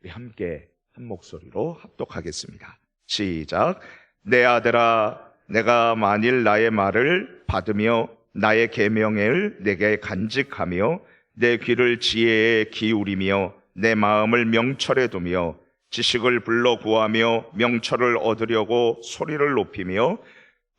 우리 함께 한 목소리로 합독하겠습니다. 시작. 내 아들아, 내가 만일 나의 말을 받으며 나의 계명을 내게 간직하며 내 귀를 지혜에 기울이며 내 마음을 명철에 두며 지식을 불러 구하며 명철을 얻으려고 소리를 높이며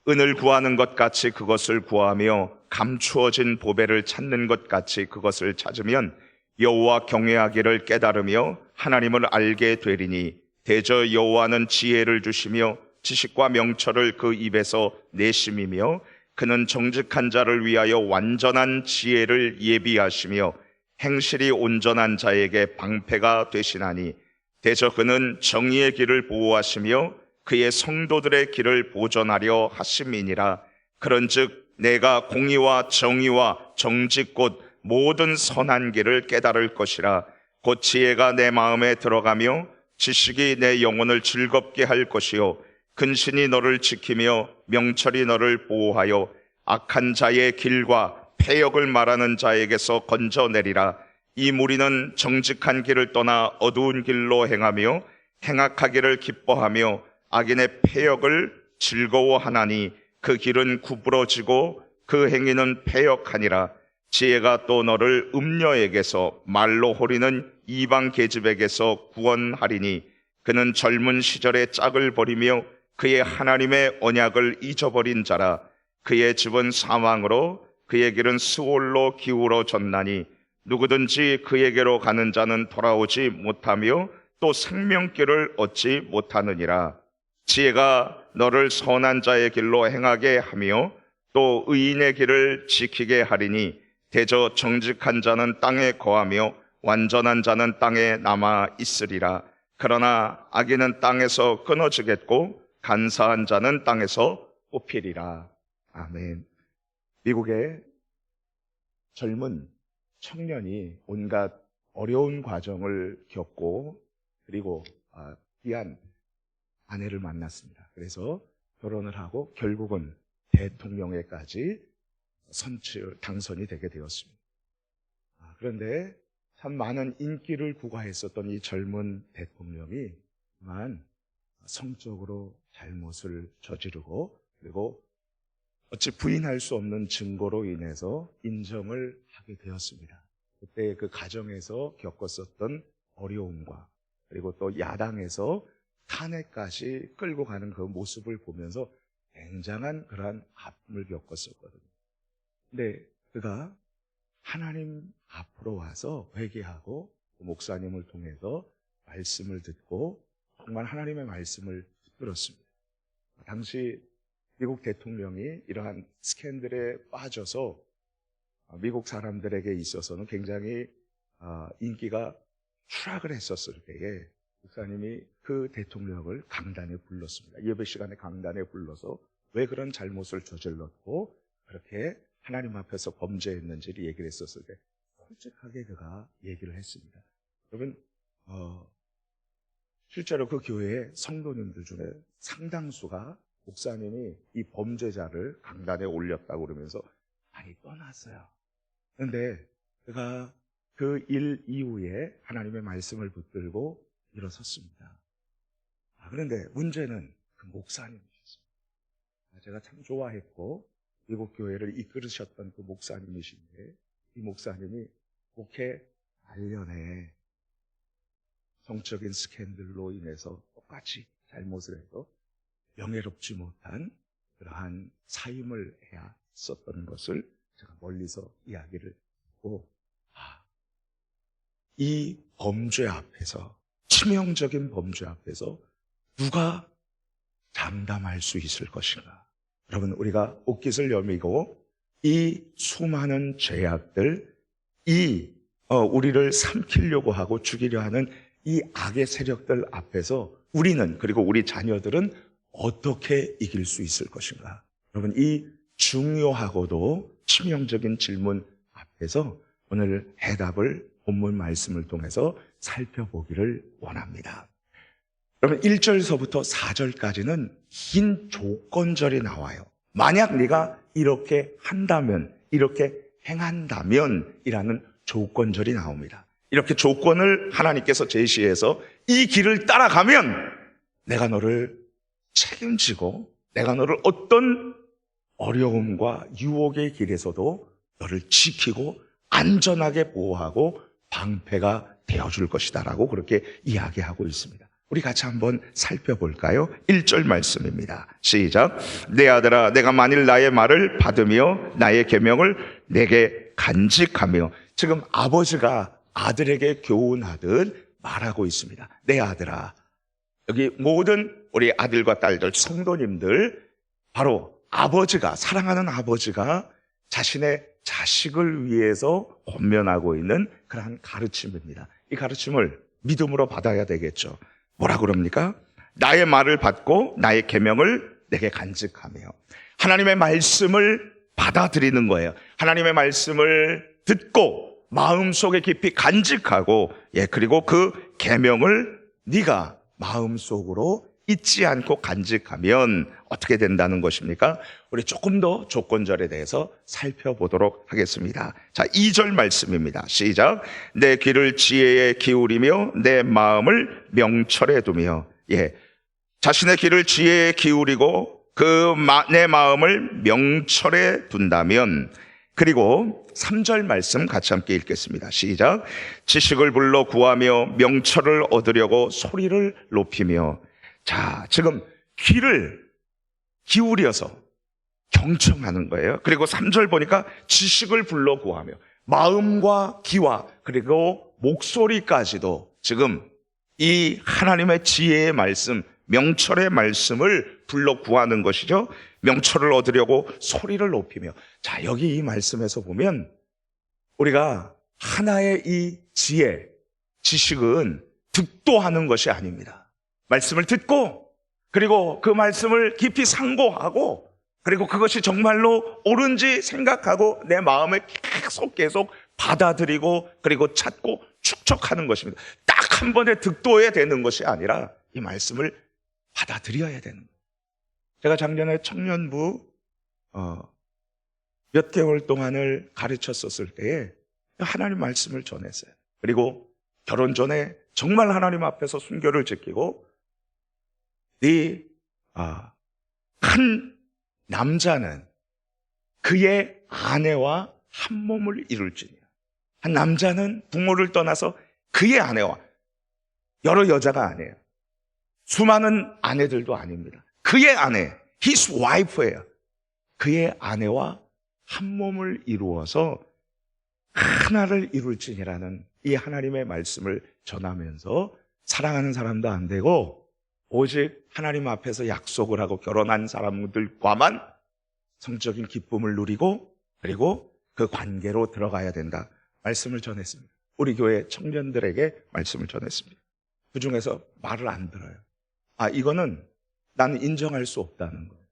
은을 구하는 것 같이 그것을 구하며 감추어진 보배를 찾는 것 같이 그것을 찾으면 여호와 경외하기를 깨달으며 하나님을 알게 되리니 대저 여호와는 지혜를 주시며 지식과 명철을 그 입에서 내심이며 그는 정직한 자를 위하여 완전한 지혜를 예비하시며 행실이 온전한 자에게 방패가 되시나니 대저 그는 정의의 길을 보호하시며 그의 성도들의 길을 보존하려 하심이니라. 그런즉 내가 공의와 정의와 정직 곧 모든 선한 길을 깨달을 것이라. 곧 지혜가 내 마음에 들어가며 지식이 내 영혼을 즐겁게 할 것이요 근신이 너를 지키며 명철이 너를 보호하여 악한 자의 길과 패역을 말하는 자에게서 건져내리라. 이 무리는 정직한 길을 떠나 어두운 길로 행하며 행악하기를 기뻐하며 악인의 패역을 즐거워하나니 그 길은 구부러지고 그 행위는 패역하니라. 지혜가 또 너를 음녀에게서 말로 호리는 이방 계집에게서 구원하리니 그는 젊은 시절에 짝을 버리며 그의 하나님의 언약을 잊어버린 자라. 그의 집은 사망으로 그의 길은 스올로 기울어졌나니 누구든지 그에게로 가는 자는 돌아오지 못하며 또 생명길을 얻지 못하느니라. 지혜가 너를 선한 자의 길로 행하게 하며 또 의인의 길을 지키게 하리니 대저 정직한 자는 땅에 거하며 완전한 자는 땅에 남아 있으리라. 그러나 악인은 땅에서 끊어지겠고 간사한 자는 땅에서 뽑히리라. 아멘. 미국의 젊은 청년이 온갖 어려운 과정을 겪고 그리고 귀한 아내를 만났습니다. 그래서 결혼을 하고 결국은 대통령에까지 당선이 되게 되었습니다. 그런데 참 많은 인기를 구가했었던 이 젊은 대통령이 그만 성적으로 잘못을 저지르고 그리고 어찌 부인할 수 없는 증거로 인해서 인정을 하게 되었습니다. 그때 그 가정에서 겪었었던 어려움과 그리고 또 야당에서 탄핵까지 끌고 가는 그 모습을 보면서 굉장한 그러한 아픔을 겪었었거든요. 근데 그가 하나님 앞으로 와서 회개하고 목사님을 통해서 말씀을 듣고 정말 하나님의 말씀을 들었습니다. 당시 미국 대통령이 이러한 스캔들에 빠져서 미국 사람들에게 있어서는 굉장히 인기가 추락을 했었을 때에 목사님이 그 대통령을 강단에 불렀습니다. 예배 시간에 강단에 불러서 왜 그런 잘못을 저질렀고 그렇게 하나님 앞에서 범죄했는지를 얘기를 했었을 때 솔직하게 그가 얘기를 했습니다. 여러분 실제로 그 교회의 성도님들 중에 상당수가 목사님이 이 범죄자를 강단에 올렸다고 그러면서 많이 떠났어요. 그런데 그가 그 일 이후에 하나님의 말씀을 붙들고 일어섰습니다. 그런데 문제는 그 목사님이셨습니다. 제가 참 좋아했고 미국 교회를 이끌으셨던 그 목사님이신데 이 목사님이 목회 말년에 성적인 스캔들로 인해서 똑같이 잘못을 해서 명예롭지 못한 그러한 사임을 해야 했었던 것을 제가 멀리서 이야기를 듣고 이 범죄 앞에서 치명적인 범죄 앞에서 누가 장담할 수 있을 것인가? 여러분 우리가 옷깃을 여미고 이 수많은 죄악들 우리를 삼키려고 하고 죽이려 하는 이 악의 세력들 앞에서 우리는 그리고 우리 자녀들은 어떻게 이길 수 있을 것인가? 여러분 이 중요하고도 치명적인 질문 앞에서 오늘 해답을 본문 말씀을 통해서 살펴보기를 원합니다. 여러분 1절서부터 4절까지는 긴 조건절이 나와요. 만약 네가 이렇게 한다면, 이렇게 행한다면 이라는 조건절이 나옵니다. 이렇게 조건을 하나님께서 제시해서 이 길을 따라가면 내가 너를 책임지고 내가 너를 어떤 어려움과 유혹의 길에서도 너를 지키고 안전하게 보호하고 방패가 되어줄 것이다 라고 그렇게 이야기하고 있습니다. 우리 같이 한번 살펴볼까요? 1절 말씀입니다. 시작. 내 아들아, 내가 만일 나의 말을 받으며 나의 계명을 내게 간직하며. 지금 아버지가 아들에게 교훈하듯 말하고 있습니다. 내 아들아. 여기 모든 우리 아들과 딸들, 성도님들, 바로 아버지가, 사랑하는 아버지가 자신의 자식을 위해서 권면하고 있는 그러한 가르침입니다. 이 가르침을 믿음으로 받아야 되겠죠. 뭐라 그럽니까? 나의 말을 받고 나의 계명을 내게 간직하며. 하나님의 말씀을 받아들이는 거예요. 하나님의 말씀을 듣고 마음속에 깊이 간직하고, 그리고 그 계명을 네가 마음속으로 잊지 않고 간직하면 어떻게 된다는 것입니까? 우리 조금 더 조건절에 대해서 살펴보도록 하겠습니다. 자, 2절 말씀입니다. 시작. 내 귀를 지혜에 기울이며 내 마음을 명철에 두며. 자신의 귀를 지혜에 기울이고 내 마음을 명철에 둔다면. 그리고 3절 말씀 같이 함께 읽겠습니다. 시작. 지식을 불러 구하며 명철을 얻으려고 소리를 높이며. 자, 지금 귀를 기울여서 경청하는 거예요. 그리고 3절 보니까 지식을 불러 구하며, 마음과 귀와 그리고 목소리까지도 지금 이 하나님의 지혜의 말씀, 명철의 말씀을 불러 구하는 것이죠. 명철을 얻으려고 소리를 높이며. 자, 여기 이 말씀에서 보면 우리가 하나의 이 지혜, 지식은 득도하는 것이 아닙니다. 말씀을 듣고 그리고 그 말씀을 깊이 상고하고 그리고 그것이 정말로 옳은지 생각하고 내 마음에 계속 받아들이고 그리고 찾고 축적하는 것입니다. 딱 한 번에 득도해야 되는 것이 아니라 이 말씀을 받아들여야 되는 거예요. 제가 작년에 청년부 몇 개월 동안을 가르쳤었을 때에 하나님 말씀을 전했어요. 그리고 결혼 전에 정말 하나님 앞에서 순교를 지키고 한 남자는 그의 아내와 한 몸을 이룰지니라. 한 남자는 부모를 떠나서 그의 아내와, 여러 여자가 아니에요. 수많은 아내들도 아닙니다. 그의 아내, his wife예요. 그의 아내와 한 몸을 이루어서 하나를 이룰지니라는 이 하나님의 말씀을 전하면서 사랑하는 사람도 안 되고 오직 하나님 앞에서 약속을 하고 결혼한 사람들과만 성적인 기쁨을 누리고 그리고 그 관계로 들어가야 된다. 말씀을 전했습니다. 우리 교회 청년들에게 말씀을 전했습니다. 그 중에서 말을 안 들어요. 이거는 나는 인정할 수 없다는 거예요.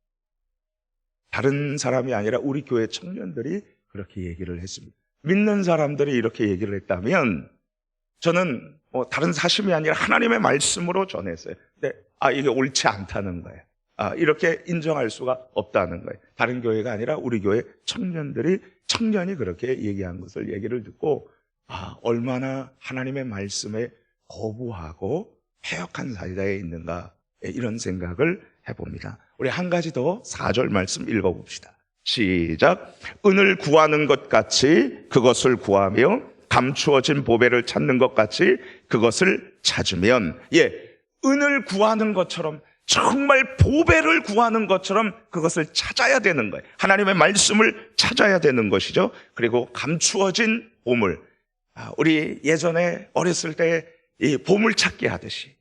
다른 사람이 아니라 우리 교회 청년들이 그렇게 얘기를 했습니다. 믿는 사람들이 이렇게 얘기를 했다면 저는 다른 사심이 아니라 하나님의 말씀으로 전했어요. 근데 이게 옳지 않다는 거예요. 이렇게 인정할 수가 없다는 거예요. 다른 교회가 아니라 우리 교회 청년이 그렇게 얘기한 것을 얘기를 듣고 얼마나 하나님의 말씀에 거부하고 패역한 사이다에 있는가, 이런 생각을 해봅니다. 우리 한 가지 더 4절 말씀 읽어봅시다. 시작. 은을 구하는 것 같이 그것을 구하며 감추어진 보배를 찾는 것 같이 그것을 찾으면, 은을 구하는 것처럼, 정말 보배를 구하는 것처럼 그것을 찾아야 되는 거예요. 하나님의 말씀을 찾아야 되는 것이죠. 그리고 감추어진 보물, 우리 예전에 어렸을 때 이 보물찾기 하듯이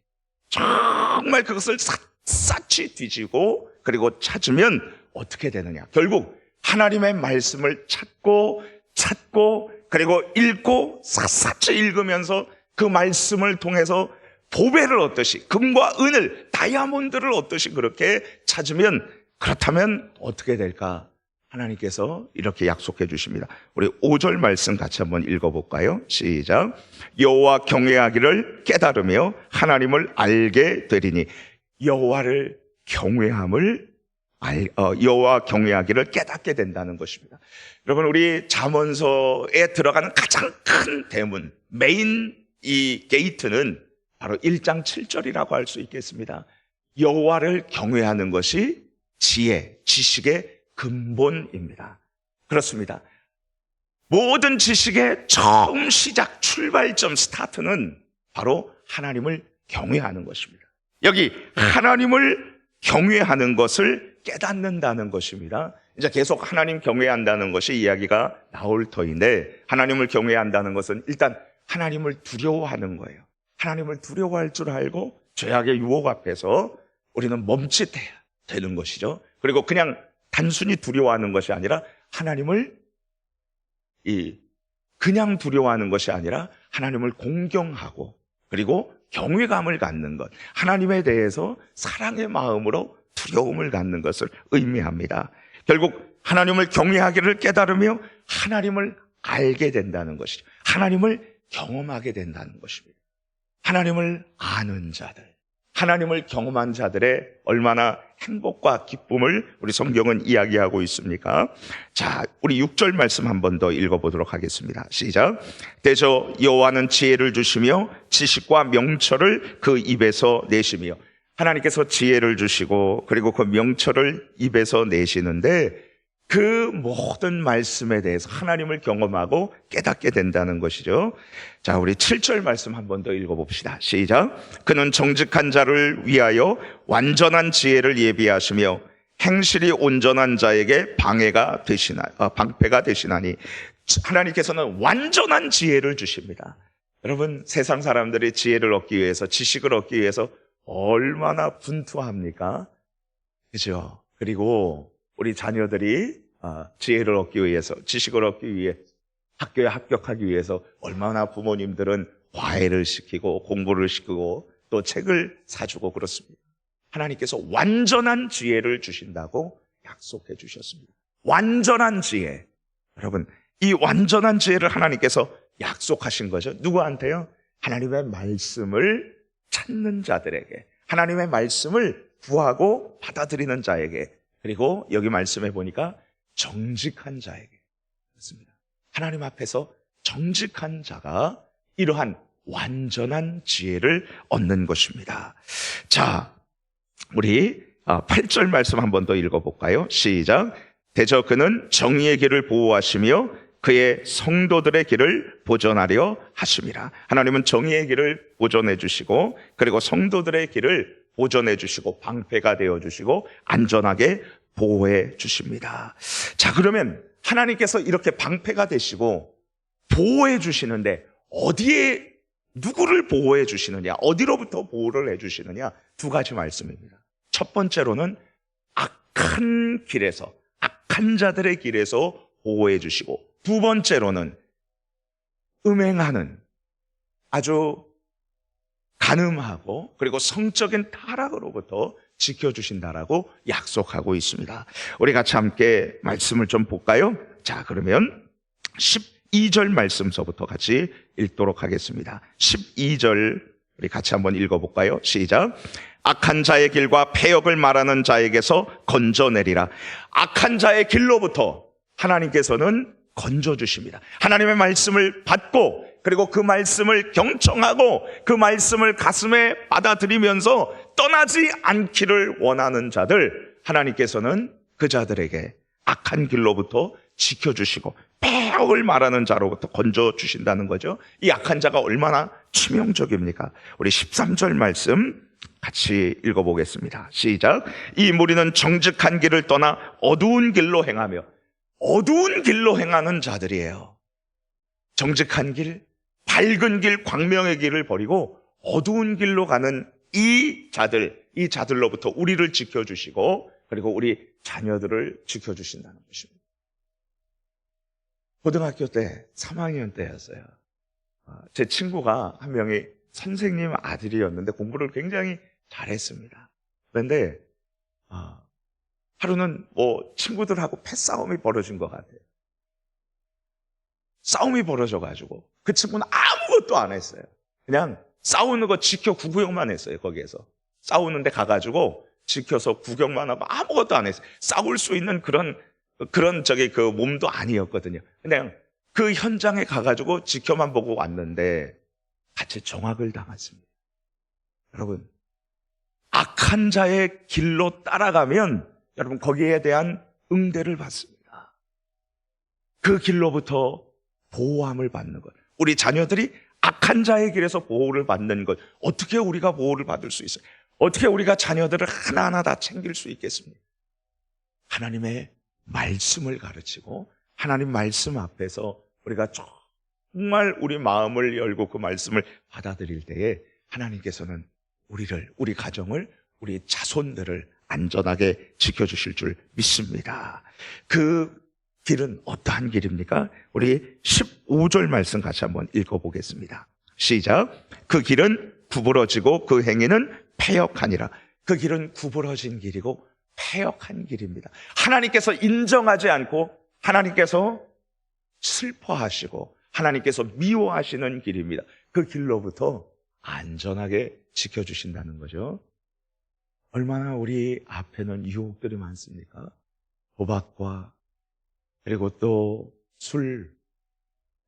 정말 그것을 샅샅이 뒤지고 그리고 찾으면 어떻게 되느냐, 결국 하나님의 말씀을 찾고 그리고 읽고 샅샅이 읽으면서 그 말씀을 통해서 보배를 얻듯이, 금과 은을, 다이아몬드를 얻듯이 그렇게 찾으면, 그렇다면 어떻게 될까? 하나님께서 이렇게 약속해 주십니다. 우리 5절 말씀 같이 한번 읽어볼까요? 시작. 여호와 경외하기를 깨달으며 하나님을 알게 되리니. 여호와를 경외함을 여호와 경외하기를 깨닫게 된다는 것입니다. 여러분, 우리 잠언서에 들어가는 가장 큰 대문, 메인 이 게이트는 바로 1장 7절이라고 할 수 있겠습니다. 여호와를 경외하는 것이 지혜, 지식의 근본입니다. 그렇습니다. 모든 지식의 처음 시작, 출발점, 스타트는 바로 하나님을 경외하는 것입니다. 여기 하나님을 경외하는 것을 깨닫는다는 것입니다. 이제 계속 하나님 경외한다는 것이 이야기가 나올 터인데, 하나님을 경외한다는 것은 일단 하나님을 두려워하는 거예요. 하나님을 두려워할 줄 알고 죄악의 유혹 앞에서 우리는 멈칫해야 되는 것이죠. 그리고 그냥 단순히 두려워하는 것이 아니라 하나님을 그냥 두려워하는 것이 아니라 하나님을 공경하고 그리고 경외감을 갖는 것, 하나님에 대해서 사랑의 마음으로 두려움을 갖는 것을 의미합니다. 결국 하나님을 경외하기를 깨달으며 하나님을 알게 된다는 것이죠. 하나님을 경험하게 된다는 것입니다. 하나님을 아는 자들, 하나님을 경험한 자들의 얼마나 행복과 기쁨을 우리 성경은 이야기하고 있습니까? 자, 우리 6절 말씀 한 번 더 읽어보도록 하겠습니다. 시작. 대저 여호와는 지혜를 주시며 지식과 명철을 그 입에서 내시며, 하나님께서 지혜를 주시고 그리고 그 명철을 입에서 내시는데 그 모든 말씀에 대해서 하나님을 경험하고 깨닫게 된다는 것이죠. 자, 우리 7절 말씀 한 번 더 읽어봅시다. 시작. 그는 정직한 자를 위하여 완전한 지혜를 예비하시며 행실이 온전한 자에게 방패가 되시나니. 하나님께서는 완전한 지혜를 주십니다. 여러분, 세상 사람들이 지혜를 얻기 위해서, 지식을 얻기 위해서 얼마나 분투합니까? 그죠? 그리고 우리 자녀들이 지혜를 얻기 위해서, 지식을 얻기 위해 학교에 합격하기 위해서 얼마나 부모님들은 과외를 시키고 공부를 시키고 또 책을 사주고 그렇습니다. 하나님께서 완전한 지혜를 주신다고 약속해 주셨습니다. 완전한 지혜. 여러분, 이 완전한 지혜를 하나님께서 약속하신 거죠. 누구한테요? 하나님의 말씀을 찾는 자들에게, 하나님의 말씀을 구하고 받아들이는 자에게, 그리고 여기 말씀해 보니까 정직한 자에게. 그렇습니다. 하나님 앞에서 정직한 자가 이러한 완전한 지혜를 얻는 것입니다. 자, 우리 8절 말씀 한 번 더 읽어볼까요? 시작. 대저 그는 정의의 길을 보호하시며 그의 성도들의 길을 보존하려 하심이라. 하나님은 정의의 길을 보존해 주시고 그리고 성도들의 길을 보존해 주시고 방패가 되어 주시고 안전하게 보호해 주십니다. 자, 그러면 하나님께서 이렇게 방패가 되시고 보호해 주시는데 어디에 누구를 보호해 주시느냐, 어디로부터 보호를 해 주시느냐, 두 가지 말씀입니다. 첫 번째로는 악한 길에서, 악한 자들의 길에서 보호해 주시고, 두 번째로는 음행하는 아주 간음하고 그리고 성적인 타락으로부터 지켜주신다라고 약속하고 있습니다. 우리 같이 함께 말씀을 좀 볼까요? 자, 그러면 12절 말씀서부터 같이 읽도록 하겠습니다. 12절 우리 같이 한번 읽어볼까요? 시작. 악한 자의 길과 패역을 말하는 자에게서 건져내리라. 악한 자의 길로부터 하나님께서는 건져주십니다. 하나님의 말씀을 받고 그리고 그 말씀을 경청하고 그 말씀을 가슴에 받아들이면서 떠나지 않기를 원하는 자들, 하나님께서는 그 자들에게 악한 길로부터 지켜주시고 패역을 말하는 자로부터 건져주신다는 거죠. 이 악한 자가 얼마나 치명적입니까? 우리 13절 말씀 같이 읽어보겠습니다. 시작. 이 무리는 정직한 길을 떠나 어두운 길로 행하며, 어두운 길로 행하는 자들이에요. 정직한 길, 밝은 길, 광명의 길을 버리고 어두운 길로 가는 이 자들로부터 우리를 지켜주시고 그리고 우리 자녀들을 지켜주신다는 것입니다. 고등학교 때 3학년 때였어요. 제 친구가 한 명이 선생님 아들이었는데 공부를 굉장히 잘했습니다. 그런데 하루는 친구들하고 패싸움이 벌어진 것 같아요. 싸움이 벌어져가지고 그 친구는 아무것도 안 했어요. 그냥 싸우는 거 지켜 구구역만 했어요. 거기에서 싸우는데 가가지고 지켜서 구경만 하고 아무것도 안 했어요. 싸울 수 있는 그런 그 몸도 아니었거든요. 그냥 그 현장에 가가지고 지켜만 보고 왔는데 같이 정악을 당했습니다. 여러분, 악한 자의 길로 따라가면 여러분 거기에 대한 응대를 받습니다. 그 길로부터 보호함을 받는 것. 우리 자녀들이 악한 자의 길에서 보호를 받는 것. 어떻게 우리가 보호를 받을 수 있어요? 어떻게 우리가 자녀들을 하나하나 다 챙길 수 있겠습니까? 하나님의 말씀을 가르치고 하나님 말씀 앞에서 우리가 정말 우리 마음을 열고 그 말씀을 받아들일 때에 하나님께서는 우리 가정을, 우리 자손들을 안전하게 지켜주실 줄 믿습니다. 그 길은 어떠한 길입니까? 우리 15절 말씀 같이 한번 읽어보겠습니다. 시작. 그 길은 구부러지고 그 행위는 패역하니라. 그 길은 구부러진 길이고 패역한 길입니다. 하나님께서 인정하지 않고 하나님께서 슬퍼하시고 하나님께서 미워하시는 길입니다. 그 길로부터 안전하게 지켜주신다는 거죠. 얼마나 우리 앞에는 유혹들이 많습니까? 도박과 그리고 또 술,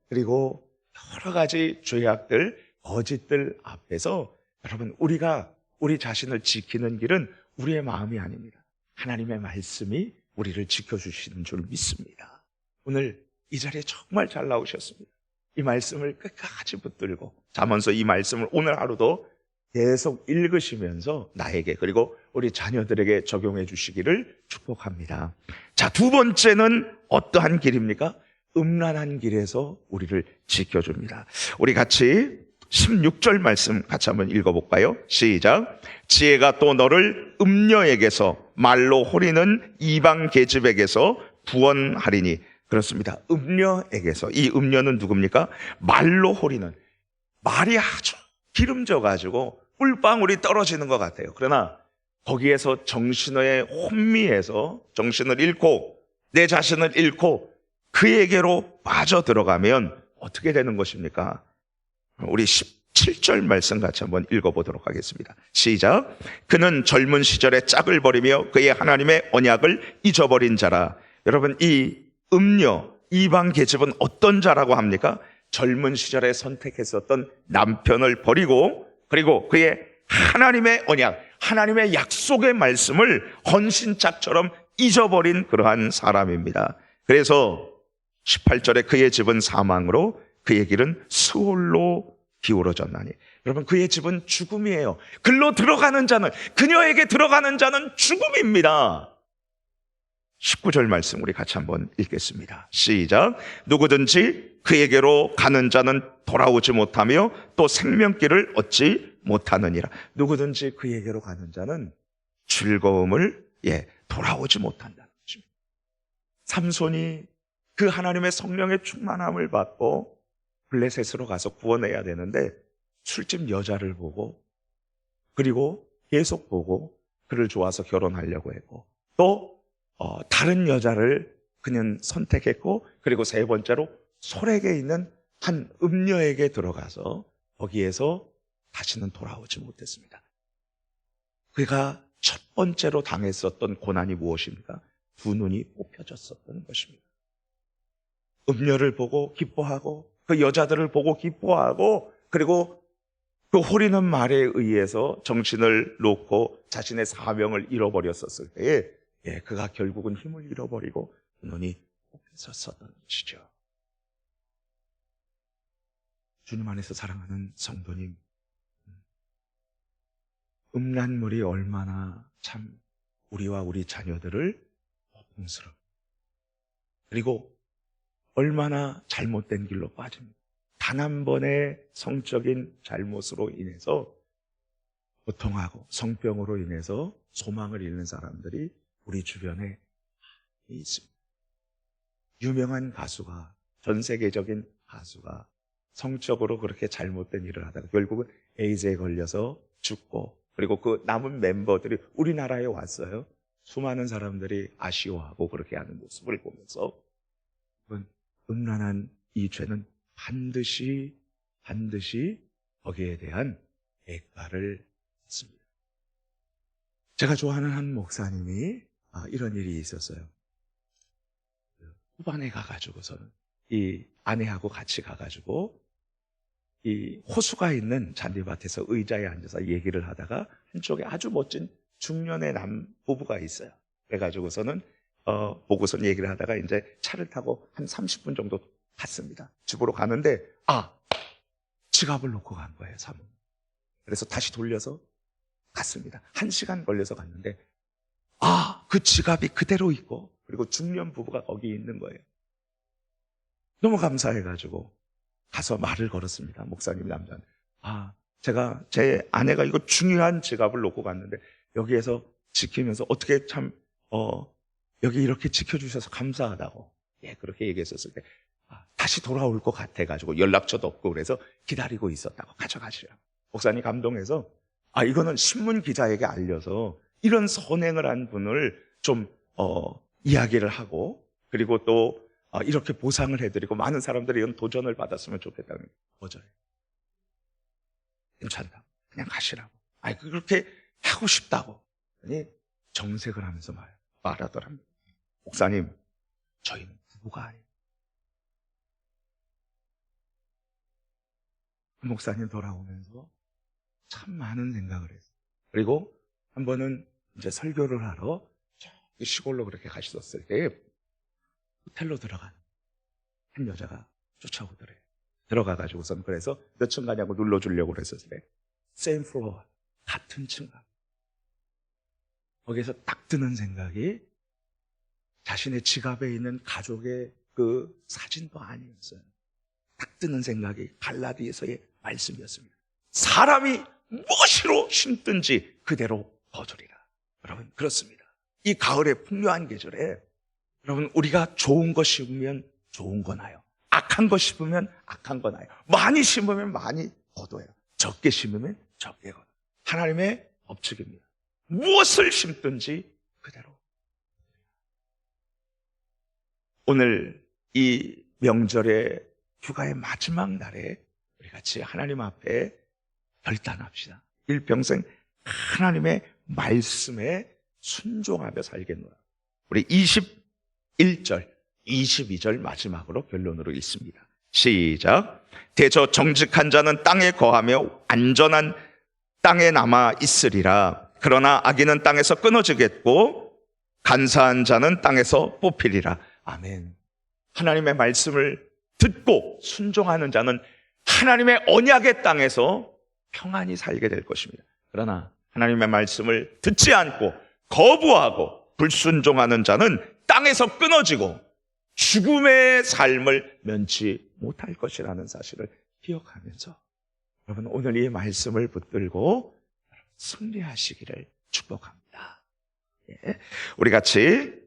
그리고 여러 가지 죄악들, 거짓들 앞에서 여러분 우리가 우리 자신을 지키는 길은 우리의 마음이 아닙니다. 하나님의 말씀이 우리를 지켜주시는 줄 믿습니다. 오늘 이 자리에 정말 잘 나오셨습니다. 이 말씀을 끝까지 붙들고 잠언서 이 말씀을 오늘 하루도 계속 읽으시면서 나에게 그리고 우리 자녀들에게 적용해 주시기를 축복합니다. 자, 두 번째는 어떠한 길입니까? 음란한 길에서 우리를 지켜줍니다. 우리 같이 16절 말씀 같이 한번 읽어볼까요? 시작. 지혜가 또 너를 음녀에게서 말로 호리는 이방 계집에게서 구원하리니. 그렇습니다. 음녀에게서. 이 음녀는 누굽니까? 말로 호리는. 말이 아주 기름져가지고 꿀방울이 떨어지는 것 같아요. 그러나 거기에서 정신의 혼미해서 정신을 잃고 내 자신을 잃고 그에게로 빠져들어가면 어떻게 되는 것입니까? 우리 17절 말씀 같이 한번 읽어보도록 하겠습니다. 시작. 그는 젊은 시절에 짝을 버리며 그의 하나님의 언약을 잊어버린 자라. 여러분, 이 음녀, 이방 계집은 어떤 자라고 합니까? 젊은 시절에 선택했었던 남편을 버리고 그리고 그의 하나님의 언약, 하나님의 약속의 말씀을 헌신짝처럼 잊어버린 그러한 사람입니다. 그래서 18절에 그의 집은 사망으로 그의 길은 스올로 기울어졌나니. 여러분, 그의 집은 죽음이에요. 글로 들어가는 자는, 그녀에게 들어가는 자는 죽음입니다. 19절 말씀 우리 같이 한번 읽겠습니다. 시작. 누구든지 그에게로 가는 자는 돌아오지 못하며 또 생명길을 얻지 못하느니라. 누구든지 그에게로 가는 자는 즐거움을 돌아오지 못한다는 것입니다. 삼손이 그 하나님의 성령의 충만함을 받고 블레셋으로 가서 구원해야 되는데 술집 여자를 보고 그리고 계속 보고 그를 좋아서 결혼하려고 했고 또 다른 여자를 그는 선택했고 그리고 세 번째로 솔에게 있는 한 음녀에게 들어가서 거기에서 다시는 돌아오지 못했습니다. 그가 첫 번째로 당했었던 고난이 무엇입니까? 두 눈이 뽑혀졌었던 것입니다. 음녀를 보고 기뻐하고 그 여자들을 보고 기뻐하고 그리고 그 호리는 말에 의해서 정신을 놓고 자신의 사명을 잃어버렸었을 때에 그가 결국은 힘을 잃어버리고 눈이 뽑혔었던 것이죠. 주님 안에서 사랑하는 성도님, 음란물이 얼마나 참 우리와 우리 자녀들을 고통스럽고 그리고 얼마나 잘못된 길로 빠집니다. 단 한 번의 성적인 잘못으로 인해서 고통하고 성병으로 인해서 소망을 잃는 사람들이 우리 주변에 있습니다. 유명한 가수가, 전 세계적인 가수가 성적으로 그렇게 잘못된 일을 하다가 결국은 에이즈에 걸려서 죽고 그리고 그 남은 멤버들이 우리나라에 왔어요. 수많은 사람들이 아쉬워하고 그렇게 하는 모습을 보면서 음란한 이 죄는 반드시 거기에 대한 대가를 받습니다. 제가 좋아하는 한 목사님이 이런 일이 있었어요. 후반에 가가지고서는 이 아내하고 같이 가가지고 이 호수가 있는 잔디밭에서 의자에 앉아서 얘기를 하다가 한쪽에 아주 멋진 중년의 남 부부가 있어요. 그래가지고서는 보고선 얘기를 하다가 이제 차를 타고 한 30분 정도 갔습니다. 집으로 가는데 지갑을 놓고 간 거예요, 사모님. 그래서 다시 돌려서 갔습니다. 1시간 걸려서 갔는데 그 지갑이 그대로 있고 그리고 중년 부부가 거기 있는 거예요. 너무 감사해가지고 가서 말을 걸었습니다. 목사님 남자는. 제가 제 아내가 이거 중요한 지갑을 놓고 갔는데 여기에서 지키면서 어떻게 참 여기 이렇게 지켜주셔서 감사하다고 그렇게 얘기했었을 때 다시 돌아올 것 같아가지고 연락처도 없고 그래서 기다리고 있었다고 가져가시라고. 목사님 감동해서 이거는 신문 기자에게 알려서 이런 선행을 한 분을 좀 이야기를 하고 그리고 또 이렇게 보상을 해드리고 많은 사람들이 이런 도전을 받았으면 좋겠다는 거죠. 괜찮다. 그냥 가시라고. 그렇게 하고 싶다고. 아니 정색을 하면서 말하더랍니다. 목사님, 저희는 부부가 아니에요. 목사님 돌아오면서 참 많은 생각을 했어요. 그리고 한 번은 이제 설교를 하러 시골로 그렇게 가셨을 때 호텔로 들어간 한 여자가 쫓아오더래요. 들어가가지고선 그래서 몇 층 가냐고 눌러주려고 그랬었을 때 same floor, 같은 층 가. 거기에서 딱 드는 생각이 자신의 지갑에 있는 가족의 그 사진도 아니었어요. 딱 드는 생각이 갈라디아서의 말씀이었습니다. 사람이 무엇으로 심든지 그대로 거두리라. 여러분 그렇습니다. 이 가을의 풍요한 계절에 여러분 우리가 좋은 거 심으면 좋은 거 나요. 악한 거 심으면 악한 거 나요. 많이 심으면 많이 거둬요. 적게 심으면 적게 거둬요. 하나님의 법칙입니다. 무엇을 심든지 그대로. 오늘 이 명절의 휴가의 마지막 날에 우리 같이 하나님 앞에 결단합시다. 일평생 하나님의 말씀에 순종하며 살겠노라. 우리 21절, 22절 마지막으로 결론으로 읽습니다. 시작. 대저 정직한 자는 땅에 거하며 안전한 땅에 남아 있으리라. 그러나 악인은 땅에서 끊어지겠고 간사한 자는 땅에서 뽑히리라. 아멘. 하나님의 말씀을 듣고 순종하는 자는 하나님의 언약의 땅에서 평안히 살게 될 것입니다. 그러나 하나님의 말씀을 듣지 않고 거부하고 불순종하는 자는 땅에서 끊어지고 죽음의 삶을 면치 못할 것이라는 사실을 기억하면서 여러분 오늘 이 말씀을 붙들고 승리하시기를 축복합니다. 우리 같이